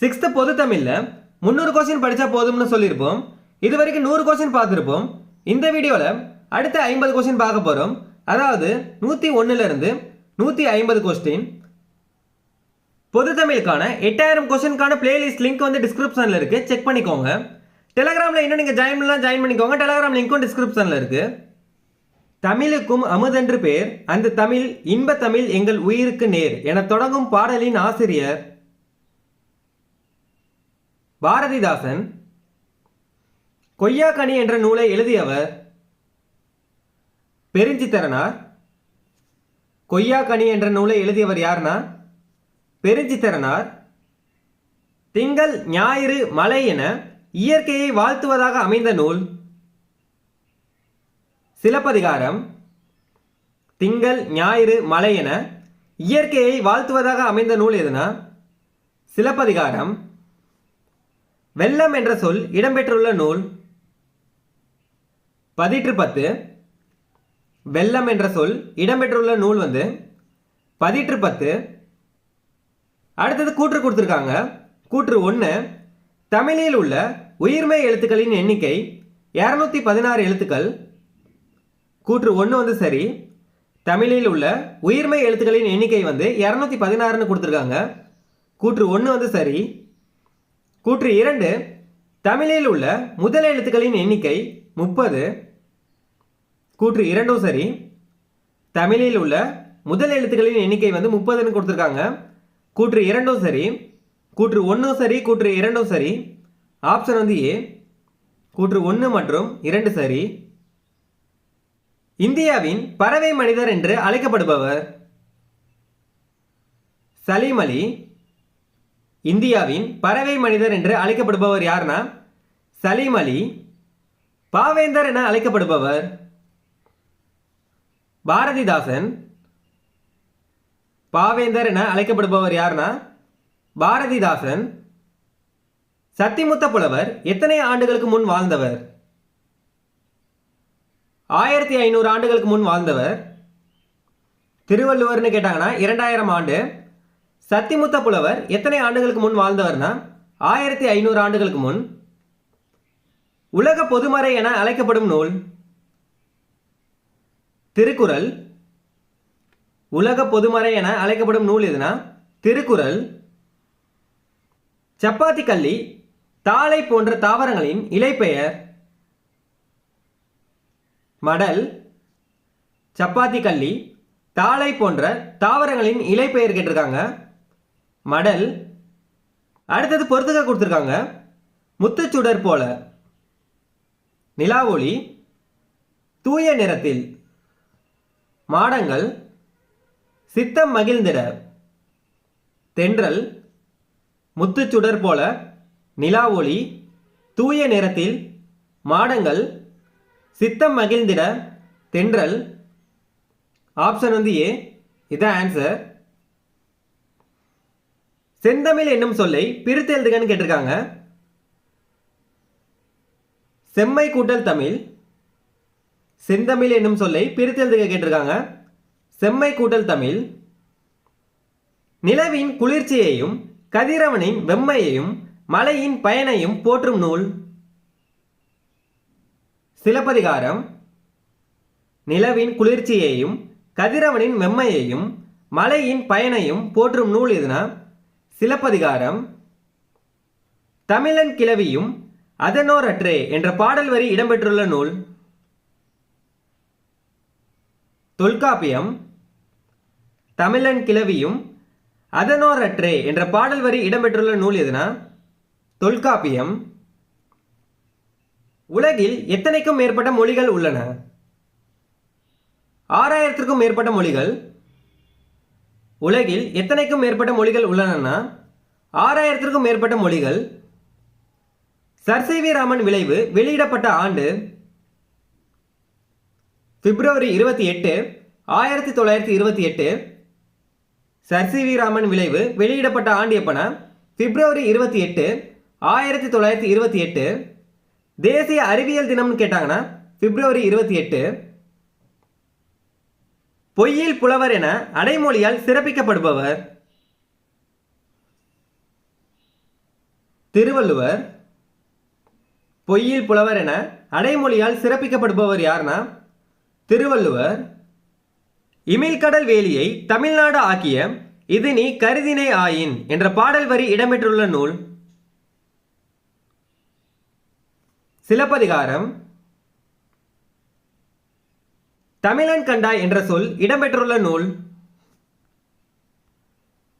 6th பொது தமிழ்ல 300 question படிச்சா போதும்னு சொல்லியிருப்போம். இது வரைக்கும் 100 क्वेश्चन பார்த்திருப்போம். இந்த வீடியோல அடுத்த 50 क्वेश्चन பார்க்க போறோம். அதாவது 101 ல இருந்து 150 क्वेश्चन. பொது தமிழுக்கான 8000 क्वेश्चनக்கான பிளேலிஸ்ட் லிங்க் வந்து டிஸ்கிரிப்ஷன்ல இருக்கு. செக் பண்ணிக்கோங்க. டெலகிராம்ல இன்னும் நீங்க ஜாயின் பண்ணலாம், ஜாயின் பண்ணிக்கோங்க. டெலகிராம் லிங்க்கும் டிஸ்கிரிப்ஷன்ல இருக்கு. தமிழுக்கும் அமுதென்று பேர், அந்த தமிழ் இன்ப தமிழ் எங்கள் உயிருக்கு நேர் என தொடங்கும் பாடலின் ஆசிரியர் பாரதிதாசன். கொய்யாக்கனி என்ற நூலை எழுதியவர் பெருஞ்சித்திரனார். கொய்யாக்கனி என்ற நூலை எழுதியவர் யாருன்னா பெருஞ்சித்திரனார். திங்கள் ஞாயிறு மலை என இயற்கையை வாழ்த்துவதாக அமைந்த நூல் சிலப்பதிகாரம். திங்கள் ஞாயிறு மலை என இயற்கையை வாழ்த்துவதாக அமைந்த நூல் எதுனா சிலப்பதிகாரம். வெள்ளம் என்ற சொல் இடம்பெற்றுள்ள நூல் பதிற்று பத்து. வெள்ளம் என்ற சொல் இடம்பெற்றுள்ள நூல் வந்து பதிற்று பத்து. அடுத்தது கூற்று கொடுத்துருக்காங்க. கூற்று 1, தமிழில் உள்ள உயிர்மெய் எழுத்துக்களின் எண்ணிக்கை 216 எழுத்துக்கள். கூற்று 1 வந்து சரி. தமிழில் உள்ள உயிர்மெய் எழுத்துக்களின் எண்ணிக்கை வந்து 216ன்னு கொடுத்துருக்காங்க. கூற்று 1 வந்து சரி. கூற்று 2, தமிழில் உள்ள முதல் எழுத்துக்களின் எண்ணிக்கை 30. கூற்று 2 சரி. தமிழில் உள்ள முதல் எழுத்துக்களின் எண்ணிக்கை வந்து 30ன்னு கொடுத்துருக்காங்க. கூற்று 2 சரி. கூற்று 1 சரி, கூற்று 2 சரி. ஆப்ஷன் வந்து ஏ. கூற்று 1 மற்றும் 2 சரி. இந்தியாவின் பறவை மனிதர் என்று அழைக்கப்படுபவர் சலீம் அலி. இந்தியாவின் பறவை மனிதர் என்று அழைக்கப்படுபவர் யாருன்னா சலீம் அலி. பாவேந்தர் என அழைக்கப்படுபவர் பாரதிதாசன். பாவேந்தர் என அழைக்கப்படுபவர் யாருன்னா பாரதிதாசன். சத்திமுத்த புலவர் எத்தனை ஆண்டுகளுக்கு முன் வாழ்ந்தவர்? 1500 ஆண்டுகளுக்கு முன் வாழ்ந்தவர். திருவள்ளுவர்னு கேட்டாங்கன்னா 2000 ஆண்டு. சத்திமுத்த புலவர் எத்தனை ஆண்டுகளுக்கு முன் வாழ்ந்தவர்னா 1500 ஆண்டுகளுக்கு முன். உலக பொதுமறை என அழைக்கப்படும் நூல் திருக்குறள். உலக பொதுமறை என அழைக்கப்படும் நூல் எதுனா திருக்குறள். சப்பாத்தி கள்ளி தாளை போன்ற தாவரங்களின் இலைப்பெயர் மடல். சப்பாத்தி கள்ளி தாளை போன்ற தாவரங்களின் இலைப்பெயர் கேட்டிருக்காங்க மடல். அடுத்தது பொறுத்துக்க கொடுத்துருக்காங்க. முத்துச்சுடர் போல, நிலா ஒளி, தூய நிறத்தில், மாடங்கள், சித்தம் மகிழ்ந்திட, தென்றல், முத்துச்சுடர் போல, நிலா ஒளி, தூய நிறத்தில், மாடங்கள், சித்தம் மகிழ்ந்திட, தென்றல். ஆப்ஷன் வந்து ஏ. இதான் ஆன்சர். செந்தமிழ் என்னும் சொல்லை பிரித்து எழுதுகன்னு கேட்டிருக்காங்க. செம்மை கூட்டல் தமிழ். செந்தமிழ் என்னும் சொல்லை பிரித்து எழுதுக கேட்டிருக்காங்க. செம்மை கூட்டல் தமிழ். நிலவின் குளிர்ச்சியையும் கதிரவனின் வெம்மையையும் மலையின் பயனையும் போற்றும் நூல் சிலப்பதிகாரம். நிலவின் குளிர்ச்சியையும் கதிரவனின் வெம்மையையும் மலையின் பயனையும் போற்றும் நூல் எதுனா சிலப்பதிகாரம். தமிழன் கிளவியும் அதனோரற்றே என்ற பாடல் வரி இடம்பெற்றுள்ள நூல் தொல்காப்பியம். தமிழன் கிளவியும் அதனோரற்றே என்ற பாடல் வரி இடம்பெற்றுள்ள நூல் எதுனா தொல்காப்பியம். உலகில் எத்தனைக்கும் மேற்பட்ட மொழிகள் உள்ளன? 6000க்கும் மேற்பட்ட மொழிகள். உலகில் எத்தனைக்கும் மேற்பட்ட மொழிகள் உள்ளன? 6000க்கும் மேற்பட்ட மொழிகள். சர் சி வி ராமன் விளைவு வெளியிடப்பட்ட ஆண்டு பிப்ரவரி 28, 1928. சர் சி வி ராமன் விளைவு வெளியிடப்பட்ட ஆண்டு எப்பனா பிப்ரவரி 28, 1928. தேசிய அறிவியல் தினம்னு கேட்டாங்கன்னா பிப்ரவரி 28. பொய்யில் புலவர் என அடைமொழியால் சிறப்பிக்கப்படுபவர் திருவள்ளுவர். பொய்யில் புலவர் என அடைமொழியால் சிறப்பிக்கப்படுபவர் யார்னா திருவள்ளுவர். இமிழ்கடல் வேலியை தமிழ்நாடு ஆக்கிய இது நீ கருதினை ஆயின் என்ற பாடல் வரி இடம்பெற்றுள்ள நூல் சிலப்பதிகாரம். தமிழன் கண்டாய் என்ற சொல் இடம்பெற்றுள்ள நூல்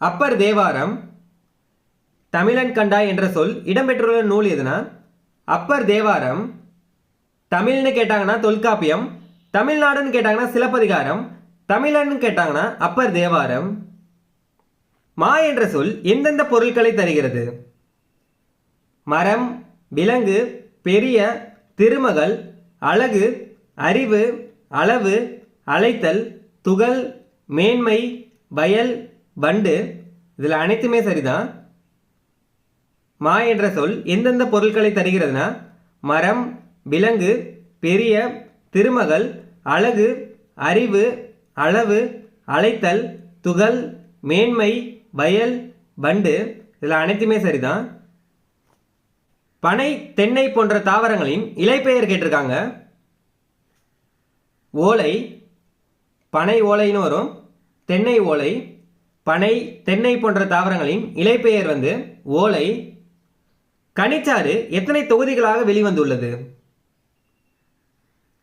அப்பர் தேவாரம். தமிழன் கண்டாய் என்ற சொல் இடம்பெற்றுள்ள நூல் எதுனா அப்பர் தேவாரம். தமிழ்னு கேட்டாங்கன்னா தொல்காப்பியம், தமிழ்நாடுன்னு கேட்டாங்கன்னா சிலப்பதிகாரம், தமிழன்னு கேட்டாங்கன்னா அப்பர் தேவாரம். மா என்ற சொல் எந்தெந்த பொருட்களை தருகிறது? மரம், விலங்கு, பெரிய, திருமகள், அழகு, அறிவு, அளவு, அழைத்தல், துகள், மேன்மை, வயல், வண்டு. இதில் அனைத்துமே சரிதான். மா என்ற சொல் எந்தெந்த பொருட்களை தருகிறதுனா மரம், விலங்கு, பெரிய, திருமகள், அழகு, அறிவு, அளவு, அழைத்தல், துகள், மேன்மை, வயல், வண்டு. இதில் அனைத்துமே சரிதான். பனை, தென்னை போன்ற தாவரங்களின் இலைப்பெயர் கேட்டிருக்காங்க. ஓலை, பனை ஓலைன்னு வரும், தென்னை ஓலை. பனை, தென்னை போன்ற தாவரங்களின் இலைப்பெயர் ஓலை. கனிச்சாறு எத்தனை தொகுதிகளாக வெளிவந்துள்ளது?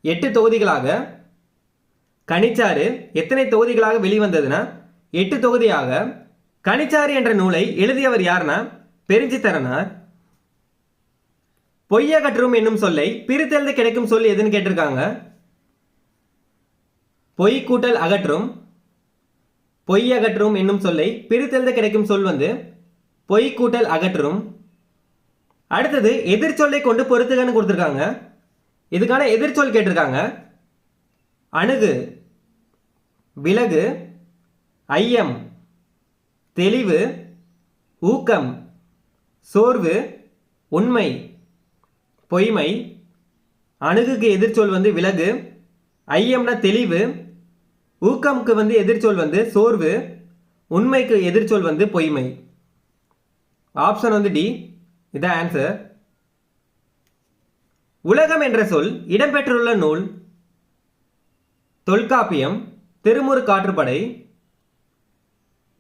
8 தொகுதிகளாக. கனிச்சாறு எத்தனை தொகுதிகளாக வெளிவந்ததுன்னா 8 தொகுதியாக. கனிச்சாறு என்ற நூலை எழுதியவர் யார்னா பெருஞ்சித்திரனார். பொய்யகற்றும் என்னும் சொல்லை பிரித்தெழுத கிடைக்கும் சொல் எதுன்னு கேட்டிருக்காங்க. பொய் கூட்டல் அகற்றும். பொய்யகற்றும் என்னும் சொல்லை பிரித்தெழுத கிடைக்கும் சொல் பொய் கூட்டல் அகற்றும். அடுத்தது எதிர்ச்சொல்லை கொண்டு பொறுத்துகன்னு கொடுத்துருக்காங்க. இதுக்கான எதிர்ச்சொல் கேட்டிருக்காங்க. அணுகு, விலகு, ஐயம், தெளிவு, ஊக்கம், சோர்வு, உண்மை, பொய்மை. அணுகுக்கு எதிர்ச்சொல் விலகு, ஐயம்னா தெளிவு, ஊக்கம்க்கு எதிர்ச்சொல் சோர்வு, உண்மைக்கு எதிர்ச்சொல் பொய்மை. Option D. இதான் ஆன்சர். உலகம் என்ற சொல் இடம்பெற்றுள்ள நூல் தொல்காப்பியம், திருமுரு காற்றுப்படை.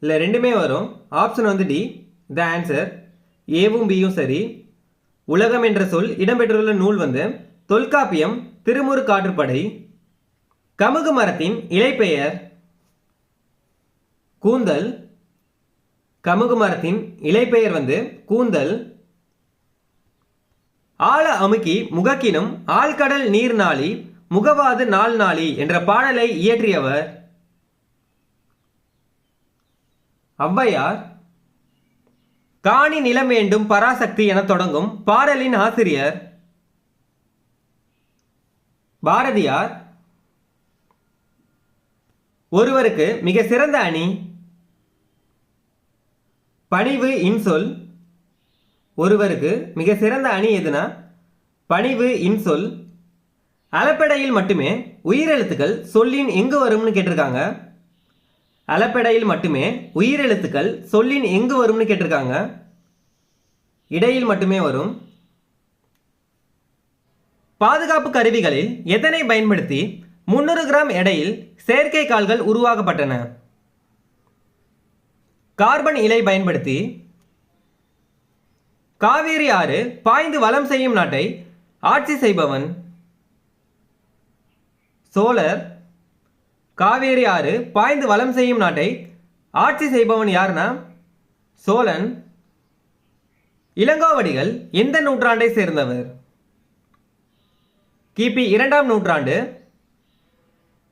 இல்லை ரெண்டுமே வரும். Option D. இதான் ஆன்சர். ஏவும் பியும் சரி. உலகம் என்ற சொல் இடம்பெற்றுள்ள நூல் தொல்காப்பியம், திருமுரு காற்றுப்படை. கமுகு மரத்தின் இலைப்பெயர் கூந்தல். கமுகு மரத்தின் இலைப்பெயர் கூந்தல். ஆழ அமுக்கி முகக்கினும் ஆழ்கடல் நீர் நாளி முகவாது நாள் நாளி என்ற பாடலை இயற்றியவர் ஔவையார். காணி நிலம் வேண்டும் பராசக்தி என தொடங்கும் பாடலின் ஆசிரியர் பாரதியார். ஒருவருக்கு மிக சிறந்த அணி பணிவு இன்சொல். ஒருவருக்கு மிக சிறந்த அணி எதுனா பணிவு இன்சொல். அளப்பெடையில் மட்டுமே உயிரெழுத்துக்கள் சொல்லின் எங்கு வரும்னு கேட்டிருக்காங்க. அளப்பெடையில் மட்டுமே உயிரெழுத்துக்கள் சொல்லின் எங்கு வரும்னு கேட்டிருக்காங்க. இடையில் மட்டுமே வரும். பாதுகாப்பு கருவிகளில் எதனை பயன்படுத்தி 300 கிராம் எடையில் செயற்கை கால்கள் உருவாக்கப்பட்டன? கார்பன் இலை பயன்படுத்தி. காவேரி ஆறு பாய்ந்து வளம் செய்யும் நாட்டை ஆட்சி செய்பவன் சோழர். காவேரி ஆறு பாய்ந்து வளம் செய்யும் நாட்டை ஆட்சி செய்பவன் யாருன்னா சோழன். இளங்கோவடிகள் எந்த நூற்றாண்டை சேர்ந்தவர்? கிபி 2ஆம் நூற்றாண்டு.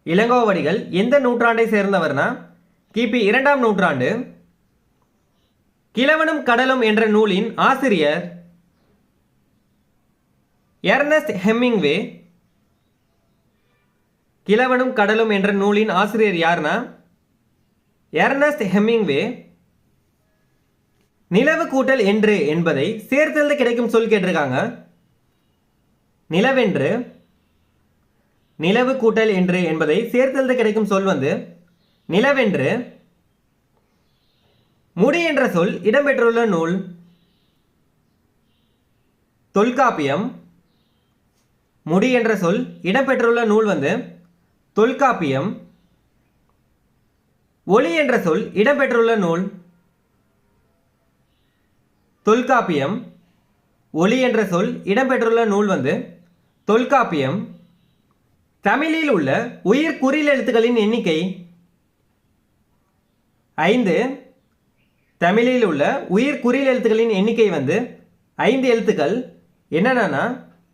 இளங்கோவடிகள் எந்த நூற்றாண்டை சேர்ந்தவர்னா கிபி 2ஆம் நூற்றாண்டு. கிழவனும் கடலும் என்ற நூலின் ஆசிரியர் எர்னஸ்ட் ஹெமிங்வே. கிழவனும் கடலும் என்ற நூலின் ஆசிரியர் யாருன்னா எர்னஸ்ட் ஹெமிங்வே. நிலவு கூட்டல் என்று என்பதை சேர்த்தெழுத கிடைக்கும் சொல் கேட்டிருக்காங்க. நிலவென்று. நிலவு கூட்டல் என்று என்பதை சேர்த்தெழுத கிடைக்கும் சொல் நிலவென்று. முடி என்ற சொல் இடம்பெற்றுள்ள நூல் தொல்காப்பியம். முடி என்ற சொல் இடம்பெற்றுள்ள நூல் வந்து தொல்காப்பியம். ஒளி என்ற சொல் இடம்பெற்றுள்ள நூல் தொல்காப்பியம். ஒளி என்ற சொல் இடம்பெற்றுள்ள நூல் வந்து தொல்காப்பியம். தமிழில் உள்ள உயிர் குறில் எழுத்துக்களின் எண்ணிக்கை 5. தமிழில் உள்ள உயிர் குறில் எழுத்துக்களின் எண்ணிக்கை வந்து 5 எழுத்துக்கள். என்னென்னா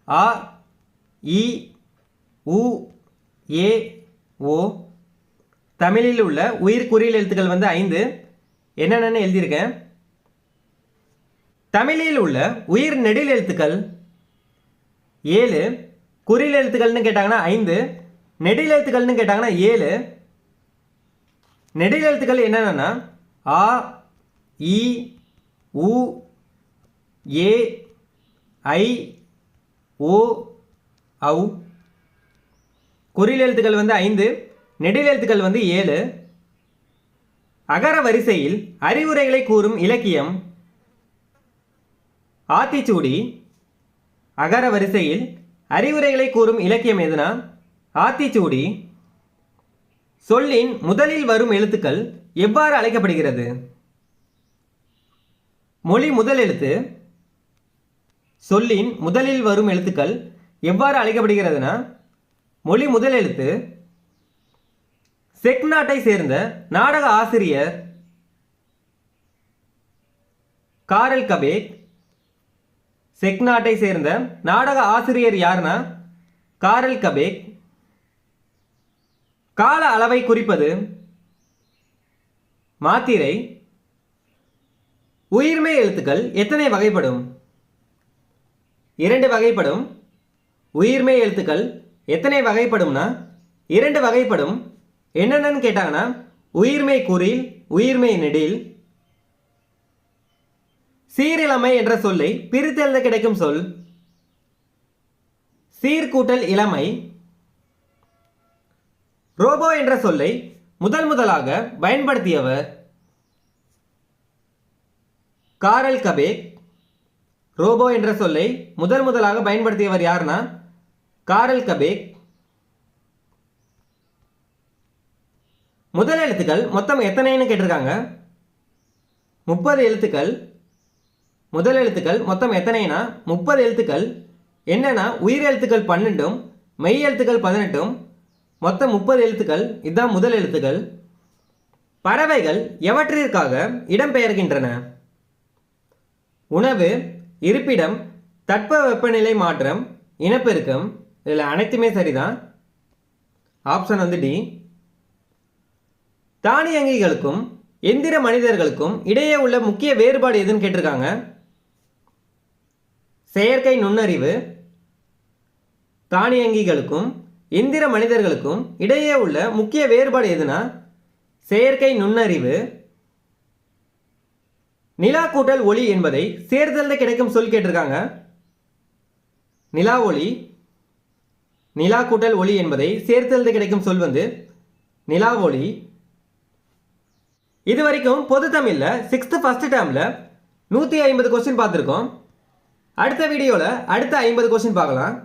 ஆ, இ, உ, ஏ, ஓ. தமிழில் உள்ள உயிர் குறில் எழுத்துக்கள் வந்து 5. என்னென்னு எழுதியிருக்கேன். தமிழில் உள்ள உயிர் நெடில் எழுத்துக்கள் 7. குறில் எழுத்துக்கள்னு கேட்டாங்கன்னா 5, நெடில் எழுத்துக்கள்னு கேட்டாங்கன்னா 7. நெடில் எழுத்துக்கள் என்னென்னா ஆ, இ, உ, ஏ, ஐ, ஓ, ஔ. குறில் எழுத்துக்கள் வந்து 5, நெடில் எழுத்துக்கள் வந்து 7. அகர வரிசையில் அறிவுரைகளை கூறும் இலக்கியம் ஆத்திச்சூடி. அகர வரிசையில் அறிவுரைகளை கூறும் இலக்கியம் எதுனா ஆத்திச்சூடி. சொல்லின் முதலில் வரும் எழுத்துக்கள் எவ்வாறு அழைக்கப்படுகிறது? மொழி முதல் எழுத்து. சொல்லின் முதலில் வரும் எழுத்துக்கள் எவ்வாறு அழைக்கப்படுகிறதுனா மொழி முதல் எழுத்து. செக் நாட்டை சேர்ந்த நாடக ஆசிரியர் காரல் கபேக். செக் நாட்டை சேர்ந்த நாடக ஆசிரியர் யாருன்னா காரல் கபேக். கால அளவை குறிப்பது மாத்திரை. உயிர்மெய் எழுத்துக்கள் எத்தனை வகைப்படும்? 2 வகைப்படும். உயிர்மெய் எழுத்துக்கள் எத்தனை வகைப்படும்னா 2 வகைப்படும். என்னென்னு கேட்டாங்கன்னா உயிர்மெய் குறில், உயிர்மெய் நெடில். சீரிழமை என்ற சொல்லை பிரித்தெழுத கிடைக்கும் சொல் சீர்கூட்டல் இளமை. ரோபோ என்ற சொல்லை முதலாக பயன்படுத்தியவர் காரல் கபேக். ரோபோ என்ற சொல்லை முதலாக பயன்படுத்தியவர் யாருன்னா காரல் கபேக். முதல் எழுத்துக்கள் மொத்தம் எத்தனைன்னு கேட்டிருக்காங்க. 30 எழுத்துக்கள். முதல் எழுத்துக்கள் மொத்தம் எத்தனைனா 30 எழுத்துக்கள். என்னன்னா உயிர் எழுத்துக்கள் 12, மெய் எழுத்துக்கள் 18, மொத்தம் 30 எழுத்துக்கள். இதுதான் முதல் எழுத்துக்கள். பறவைகள் எவற்றிற்காக இடம்பெயர்கின்றன? உணவு, இருப்பிடம், தட்பவெப்பநிலை மாற்றம், இனப்பெருக்கம். இதில் அனைத்துமே சரிதான். ஆப்ஷன் வந்து டி. தானியங்கிகளுக்கும் எந்திர மனிதர்களுக்கும் இடையே உள்ள முக்கிய வேறுபாடு எதுன்னு கேட்டிருக்காங்க. செயற்கை நுண்ணறிவு. தானியங்கிகளுக்கும் எந்திர மனிதர்களுக்கும் இடையே உள்ள முக்கிய வேறுபாடு எதுனா செயற்கை நுண்ணறிவு. நிலா கூட்டல் ஒளி என்பதை சேர்த்தெழுத கிடைக்கும் சொல் கேட்டிருக்காங்க. நிலா ஒளி. நிலா கூட்டல் ஒளி என்பதை சேர்த்தெழுத கிடைக்கும் சொல் வந்து நிலா ஒளி. இது வரைக்கும் பொது தமிழில் 6th ஃபர்ஸ்ட் டேர்மில் 150 கொஸ்டின் பார்த்துருக்கோம். அடுத்த வீடியோவில் அடுத்த 50 கொஸ்டின் பார்க்கலாம்.